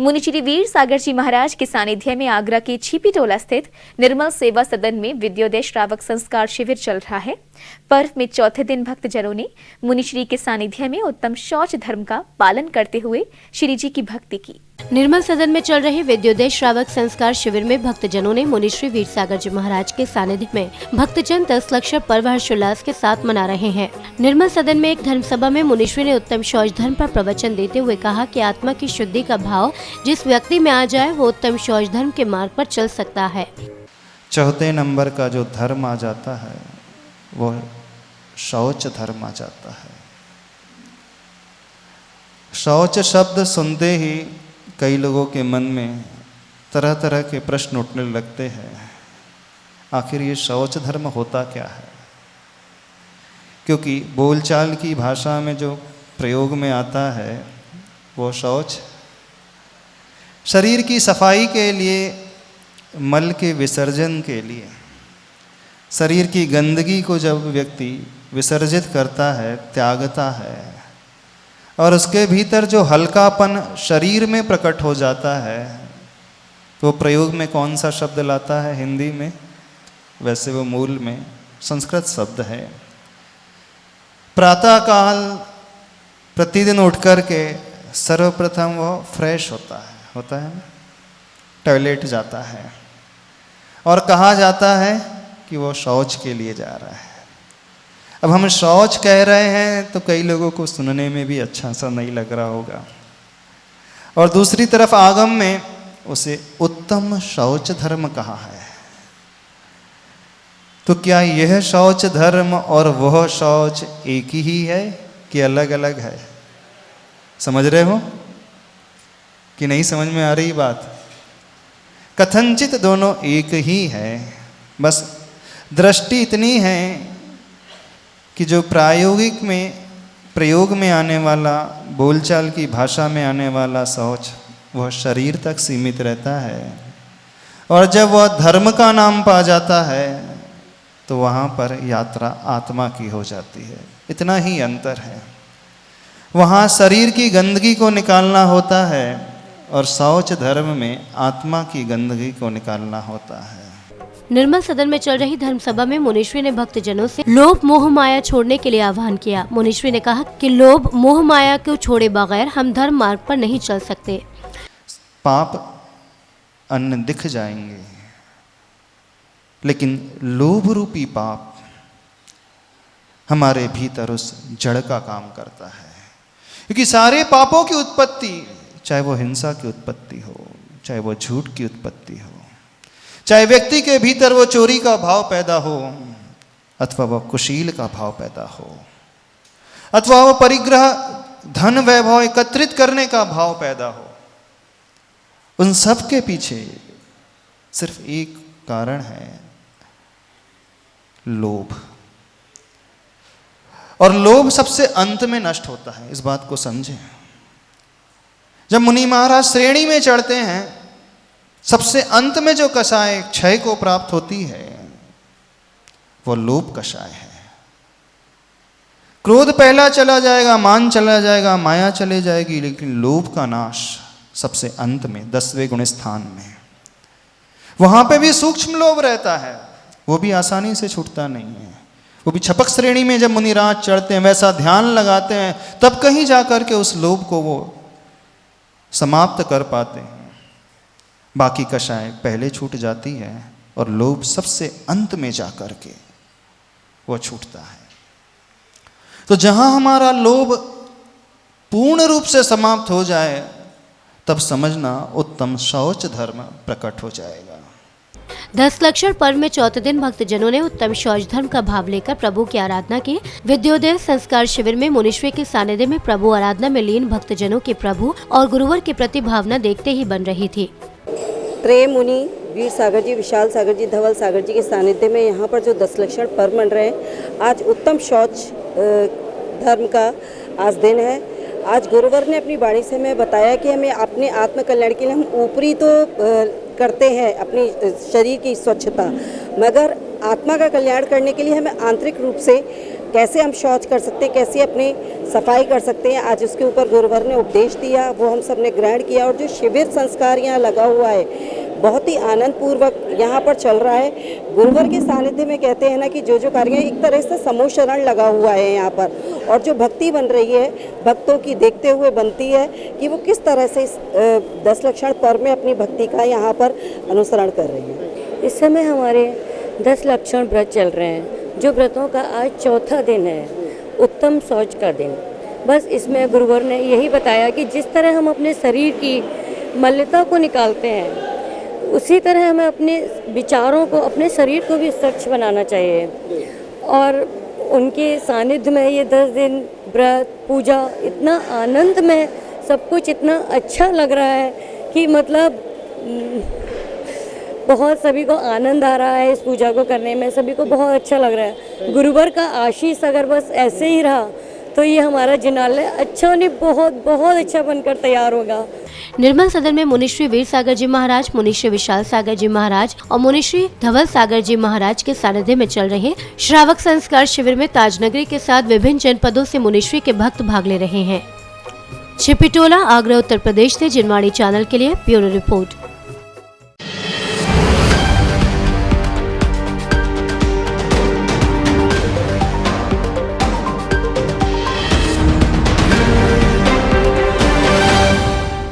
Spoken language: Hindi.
मुनि श्री वीर सागर जी महाराज के सानिध्य में आगरा के छिपी टोला स्थित निर्मल सेवा सदन में विद्योदय श्रावक संस्कार शिविर चल रहा है। पर्व में चौथे दिन भक्तजनों ने मुनि श्री के सानिध्य में उत्तम शौच धर्म का पालन करते हुए श्री जी की भक्ति की। निर्मल सदन में चल रहे विद्योदय श्रावक संस्कार शिविर में भक्तजनों ने मुनि श्री वीर सागर जी महाराज के सानिध्य में भक्तजन 10 लक्षर पर्व हर्षोल्लास के साथ मना रहे हैं। निर्मल सदन में एक धर्म सभा में मुनि श्री ने उत्तम शौच धर्म पर प्रवचन देते हुए कहा कि आत्मा की शुद्धि का भाव जिस व्यक्ति में आ जाए वो उत्तम शौच धर्म के मार्ग पर चल सकता है। चौथे नंबर का जो धर्म आ जाता है वो शौच धर्म आ जाता है। शौच शब्द सुनते ही कई लोगों के मन में तरह तरह के प्रश्न उठने लगते हैं। आखिर ये शौच धर्म होता क्या है? क्योंकि बोलचाल की भाषा में जो प्रयोग में आता है वो शौच शरीर की सफाई के लिए, मल के विसर्जन के लिए, शरीर की गंदगी को जब व्यक्ति विसर्जित करता है, त्यागता है और उसके भीतर जो हल्कापन शरीर में प्रकट हो जाता है तो प्रयोग में कौन सा शब्द लाता है हिंदी में? वैसे वो मूल में संस्कृत शब्द है। प्रातःकाल प्रतिदिन उठ कर के सर्वप्रथम वो फ्रेश होता है ना, टॉयलेट जाता है और कहा जाता है कि वो शौच के लिए जा रहा है। अब हम शौच कह रहे हैं तो कई लोगों को सुनने में भी अच्छा सा नहीं लग रहा होगा और दूसरी तरफ आगम में उसे उत्तम शौच धर्म कहा है। तो क्या यह शौच धर्म और वह शौच एक ही है कि अलग अलग है? समझ रहे हो कि नहीं समझ में आ रही बात? कथनचित दोनों एक ही है, बस दृष्टि इतनी है कि जो प्रायोगिक में प्रयोग में आने वाला, बोलचाल की भाषा में आने वाला शौच वह शरीर तक सीमित रहता है और जब वह धर्म का नाम पा जाता है तो वहाँ पर यात्रा आत्मा की हो जाती है। इतना ही अंतर है। वहाँ शरीर की गंदगी को निकालना होता है और शौच धर्म में आत्मा की गंदगी को निकालना होता है। निर्मल सदन में चल रही धर्म सभा में मुनीश्वरी ने भक्तजनों से लोभ मोह माया छोड़ने के लिए आह्वान किया। मुनीश्वरी ने कहा कि लोभ मोह माया को छोड़े बगैर हम धर्म मार्ग पर नहीं चल सकते। पाप अन्न दिख जाएंगे लेकिन लोभ रूपी पाप हमारे भीतर उस जड़ का काम करता है। क्योंकि सारे पापों की उत्पत्ति, चाहे वो हिंसा की उत्पत्ति हो, चाहे वो झूठ की उत्पत्ति हो, चाहे व्यक्ति के भीतर वो चोरी का भाव पैदा हो अथवा वह कुशील का भाव पैदा हो अथवा वह परिग्रह धन वैभव एकत्रित करने का भाव पैदा हो, उन सब के पीछे सिर्फ एक कारण है, लोभ। और लोभ सबसे अंत में नष्ट होता है, इस बात को समझें। जब मुनि महाराज श्रेणी में चढ़ते हैं, सबसे अंत में जो कषाय क्षय को प्राप्त होती है वो लोभ कषाय है। क्रोध पहला चला जाएगा, मान चला जाएगा, माया चले जाएगी, लेकिन लोभ का नाश सबसे अंत में 10वें गुण स्थान में। वहां पे भी सूक्ष्म लोभ रहता है, वो भी आसानी से छूटता नहीं है। वो भी छपक श्रेणी में जब मुनिराज चढ़ते हैं, वैसा ध्यान लगाते हैं, तब कहीं जाकर के उस लोभ को वो समाप्त कर पाते हैं। बाकी कषाय पहले छूट जाती है और लोभ सबसे अंत में जाकर के वो छूटता है। तो जहां हमारा लोभ पूर्ण रूप से समाप्त हो जाए तब समझना उत्तम शौच धर्म प्रकट हो जाएगा। 10 लक्षर पर्व में चौथे दिन भक्तजनों ने उत्तम शौच धर्म का भाव लेकर प्रभु की आराधना की। विद्योदय संस्कार शिविर में मुनीश्वरी के सानिध्य में प्रभु आराधना में लीन भक्तजनों की प्रभु और गुरुवर के प्रति भावना देखते ही बन रही थी। त्रय मुनि वीर सागर जी, विशाल सागर जी, धवल सागर जी के सानिध्य में यहाँ पर जो 10 लक्षण पर्व मन रहे हैं, आज उत्तम शौच धर्म का आज दिन है। आज गुरुवर ने अपनी वाणी से हमें बताया कि हमें अपने आत्म कल्याण के लिए हम ऊपरी तो करते हैं अपनी शरीर की स्वच्छता, मगर आत्मा का कल्याण करने के लिए हमें आंतरिक रूप से कैसे हम शौच कर सकते हैं, कैसे अपनी सफाई कर सकते हैं, आज उसके ऊपर गुरुवर ने उपदेश दिया, वो हम सब ने ग्रहण किया। और जो शिविर संस्कार यहाँ लगा हुआ है बहुत ही आनंद पूर्वक यहाँ पर चल रहा है। गुरुवर के सानिध्य में कहते हैं ना कि जो कार्य एक तरह से समूह शरण लगा हुआ है यहाँ पर, और जो भक्ति बन रही है भक्तों की देखते हुए बनती है कि वो किस तरह से इस 10 लक्षण पर्व में अपनी भक्ति का यहाँ पर अनुसरण कर रही है। इस समय हमारे 10 लक्षण व्रत चल रहे हैं, जो व्रतों का आज चौथा दिन है, उत्तम शौच का दिन। बस इसमें गुरुवर ने यही बताया कि जिस तरह हम अपने शरीर की मलिनता को निकालते हैं, उसी तरह हमें अपने विचारों को, अपने शरीर को भी स्वच्छ बनाना चाहिए। और उनके सानिध्य में ये 10 दिन व्रत पूजा इतना आनंद में सब कुछ इतना अच्छा लग रहा है कि मतलब बहुत सभी को आनंद आ रहा है इस पूजा को करने में, सभी को बहुत अच्छा लग रहा है। गुरुवर का आशीष अगर बस ऐसे ही रहा तो ये हमारा जिनालय अच्छा नहीं बहुत बहुत अच्छा बनकर तैयार होगा। निर्मल सदन में मुनिश्री वीर सागर जी महाराज, मुनिश्री विशाल सागर जी महाराज और मुनिश्री धवल सागर जी महाराज के सानिध्य में चल रहे श्रावक संस्कार शिविर में ताजनगरी के साथ विभिन्न जनपदों से मुनिश्री के भक्त भाग ले रहे हैं। छिपीटोला, आगरा, उत्तर प्रदेश से जिनवाणी चैनल के लिए ब्यूरो रिपोर्ट।